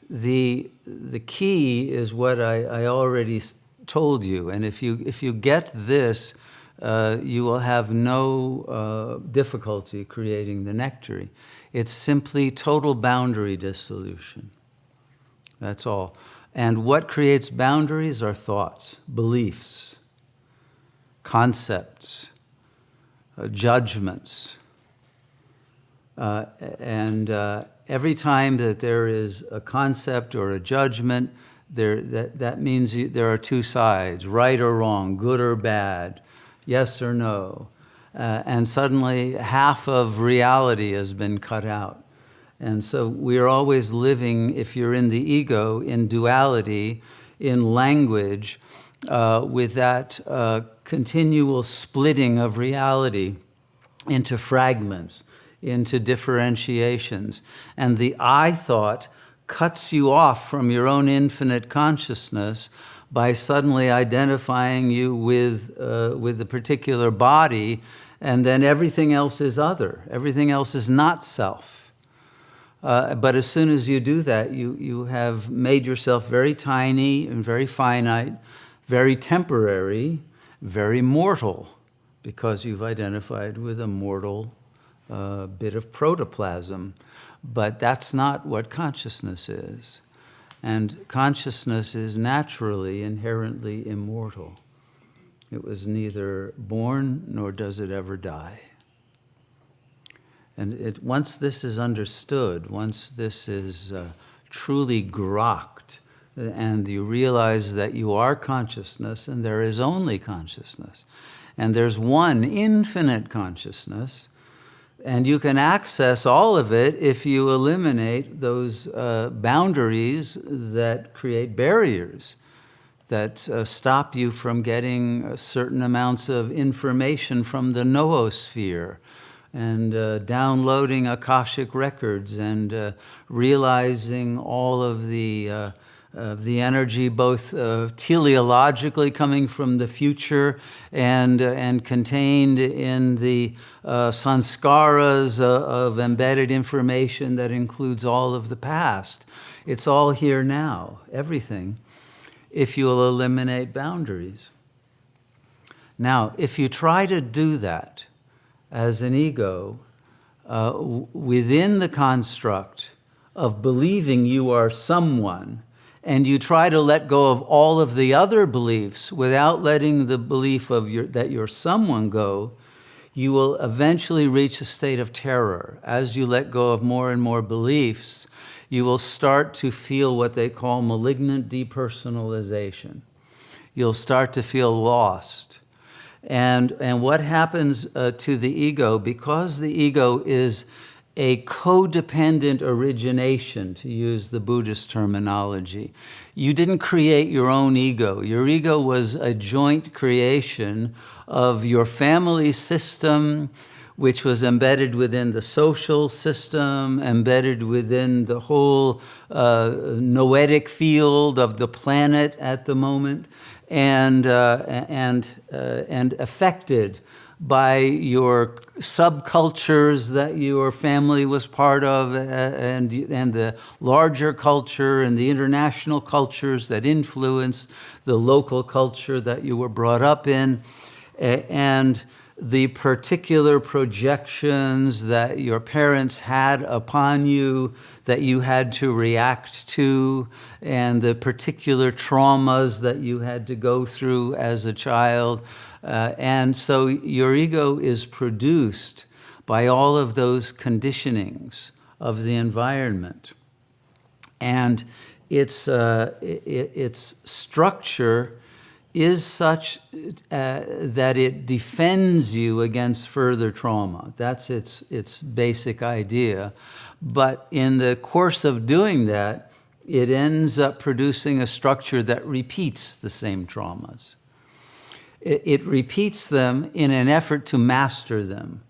the key is what I already told you, and if you get this, you will have no difficulty creating the nectary. It's simply total boundary dissolution. That's all. And what creates boundaries are thoughts, beliefs, concepts, judgments. And every time that there is a concept or a judgment, that means there are two sides, right or wrong, good or bad, yes or no. And suddenly half of reality has been cut out. And so we are always living, if you're in the ego, in duality, in language, with that continual splitting of reality into fragments, into differentiations. And the I thought cuts you off from your own infinite consciousness by suddenly identifying you with the particular body, and then everything else is other. Everything else is not self. But as soon as you do that, you have made yourself very tiny and very finite, very temporary, very mortal, because you've identified with a mortal bit of protoplasm. But that's not what consciousness is. And consciousness is naturally, inherently immortal. It was neither born nor does it ever die. And once this is understood, once this is truly grokked, and you realize that you are consciousness and there is only consciousness, and there's one infinite consciousness, and you can access all of it if you eliminate those boundaries that create barriers, that stop you from getting certain amounts of information from the noosphere, and downloading Akashic records, and realizing all of the energy, both teleologically coming from the future and contained in the sanskaras of embedded information that includes all of the past. It's all here now, everything, if you'll eliminate boundaries. Now, if you try to do that as an ego, within the construct of believing you are someone, and you try to let go of all of the other beliefs without letting the belief of that you're someone go, you will eventually reach a state of terror. As you let go of more and more beliefs, you will start to feel what they call malignant depersonalization. You'll start to feel lost. And what happens to the ego, because the ego is a codependent origination, to use the Buddhist terminology. You didn't create your own ego. Your ego was a joint creation of your family system, which was embedded within the social system, embedded within the whole noetic field of the planet at the moment, and affected by your subcultures that your family was part of, and the larger culture and the international cultures that influence the local culture that you were brought up in, and the particular projections that your parents had upon you that you had to react to, and the particular traumas that you had to go through as a child. And so your ego is produced by all of those conditionings of the environment. And its structure is such that it defends you against further trauma. That's its basic idea. But in the course of doing that, it ends up producing a structure that repeats the same traumas. It repeats them in an effort to master them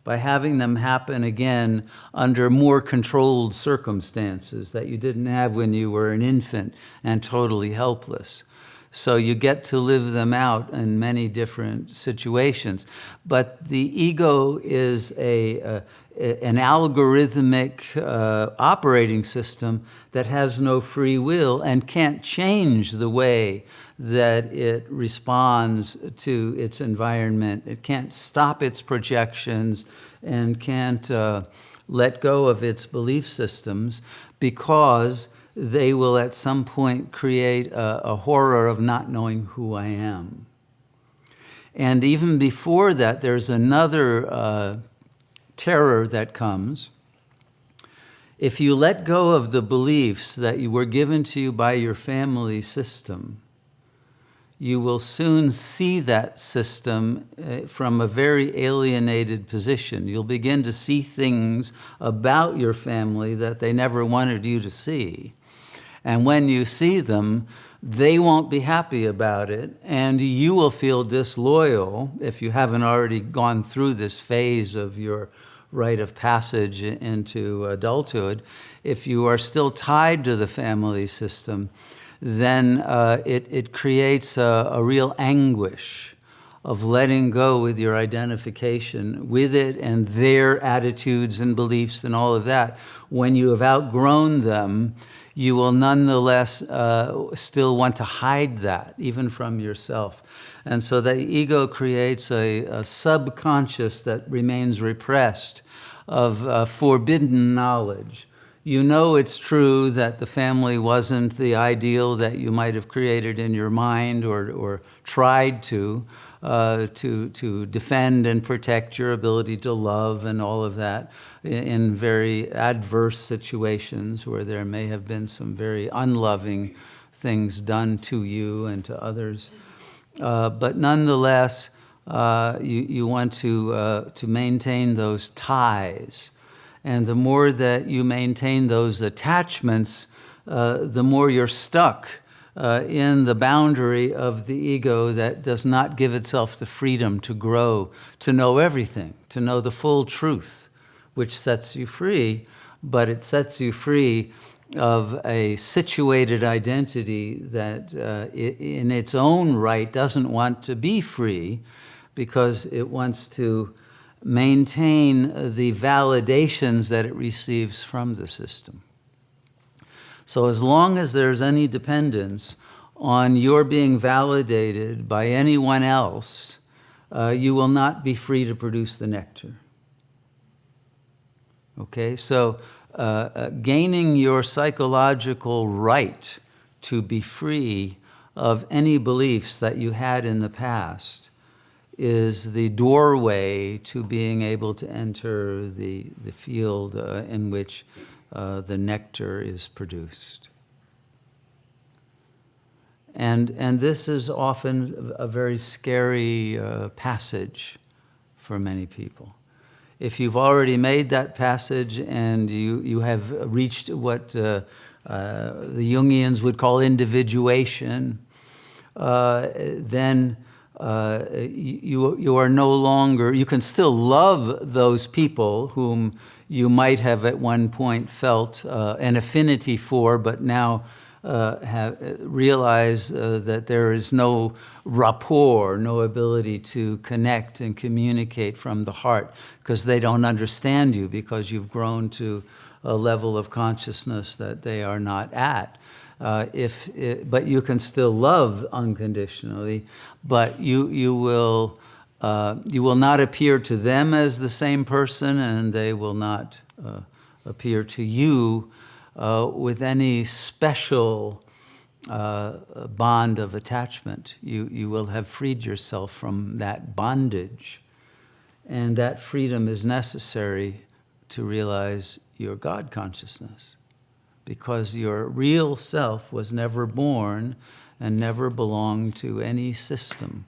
by having them happen again under more controlled circumstances that you didn't have when you were an infant and totally helpless. So you get to live them out in many different situations. But the ego is an algorithmic operating system that has no free will and can't change the way that it responds to its environment. It can't stop its projections and can't let go of its belief systems, because they will at some point create a horror of not knowing who I am. And even before that, there's another terror that comes. If you let go of the beliefs that were given to you by your family system, you will soon see that system from a very alienated position. You'll begin to see things about your family that they never wanted you to see. And when you see them, they won't be happy about it, and you will feel disloyal if you haven't already gone through this phase of your rite of passage into adulthood. If you are still tied to the family system, then it creates a real anguish of letting go with your identification with it and their attitudes and beliefs and all of that. When you have outgrown them, you will nonetheless still want to hide that, even from yourself. And so the ego creates a subconscious that remains repressed of forbidden knowledge. You know it's true that the family wasn't the ideal that you might have created in your mind or tried to defend and protect your ability to love and all of that in very adverse situations where there may have been some very unloving things done to you and to others. But nonetheless, you want to maintain those ties. And the more that you maintain those attachments, the more you're stuck in the boundary of the ego that does not give itself the freedom to grow, to know everything, to know the full truth, which sets you free, but it sets you free of a situated identity that in its own right doesn't want to be free, because it wants to maintain the validations that it receives from the system. So as long as there's any dependence on your being validated by anyone else, you will not be free to produce the nectar. Okay, so gaining your psychological right to be free of any beliefs that you had in the past is the doorway to being able to enter the field in which the nectar is produced. And this is often a very scary passage for many people. If you've already made that passage and you have reached what the Jungians would call individuation, then you are no longer, you can still love those people whom you might have at one point felt an affinity for, but now have realized that there is no rapport, no ability to connect and communicate from the heart, because they don't understand you, because you've grown to a level of consciousness that they are not at. But you can still love unconditionally, but you will not appear to them as the same person, and they will not appear to you with any special bond of attachment. You will have freed yourself from that bondage, and that freedom is necessary to realize your God consciousness, because your real self was never born and never belonged to any system.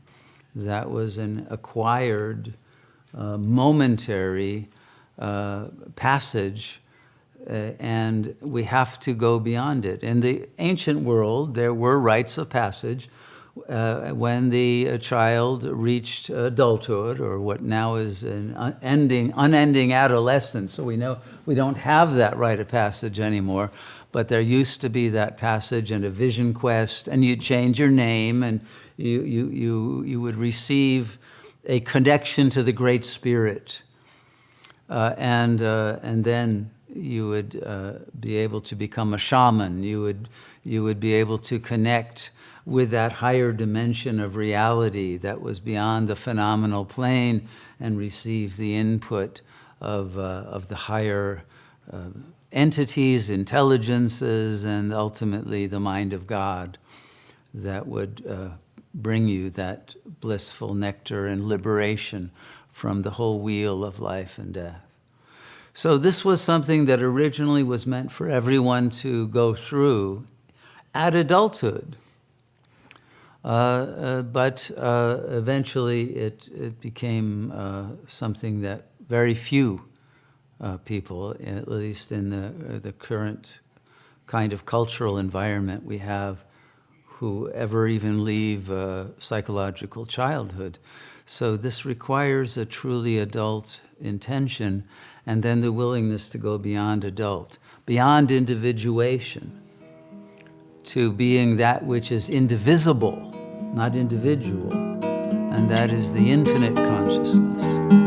That was an acquired, momentary passage, and we have to go beyond it. In the ancient world, there were rites of passage. When the child reached adulthood, or what now is an unending adolescence, so we know we don't have that rite of passage anymore, but there used to be that passage and a vision quest, and you'd change your name, and you would receive a connection to the Great Spirit. and then you would be able to become a shaman. You would be able to connect with that higher dimension of reality that was beyond the phenomenal plane and receive the input of the higher entities, intelligences, and ultimately the mind of God that would bring you that blissful nectar and liberation from the whole wheel of life and death. So this was something that originally was meant for everyone to go through at adulthood. But eventually it became something that very few people, at least in the current kind of cultural environment we have, who ever even leave psychological childhood. So this requires a truly adult intention, and then the willingness to go beyond adult, beyond individuation, to being that which is indivisible, not individual, and that is the infinite consciousness.